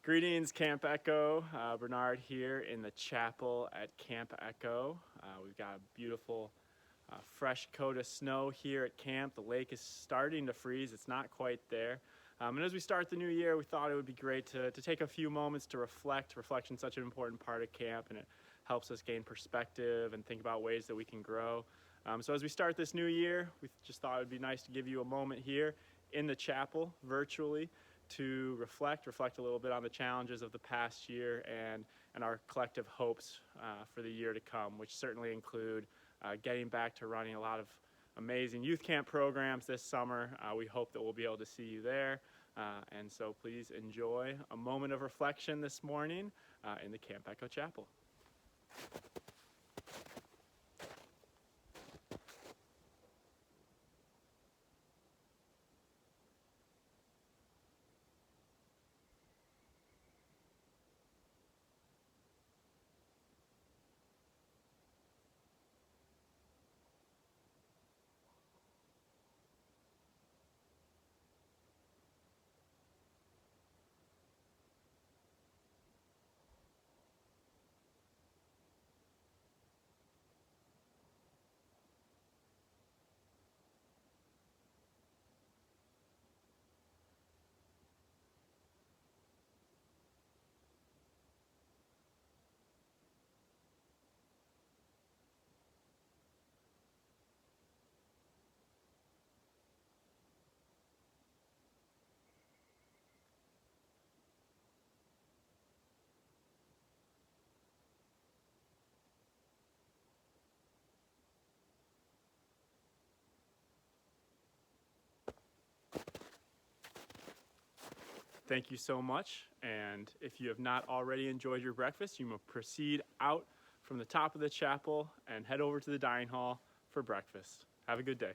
Greetings, Camp Echo. Bernard here in the chapel at Camp Echo. We've got a beautiful fresh coat of snow here at camp. The lake is starting to freeze. It's not quite there. And as we start the new year, we thought it would be great to take a few moments to reflect. Reflection's such an important part of camp, and it helps us gain perspective and think about ways that we can grow. So as we start this new year, we just thought it would be nice to give you a moment here in the chapel virtually to reflect a little bit on the challenges of the past year and our collective hopes for the year to come, which certainly include getting back to running a lot of amazing youth camp programs this summer. We hope that we'll be able to see you there. And so please enjoy a moment of reflection this morning in the Camp Echo Chapel. Thank you so much, and if you have not already enjoyed your breakfast, you may proceed out from the top of the chapel and head over to the dining hall for breakfast. Have a good day.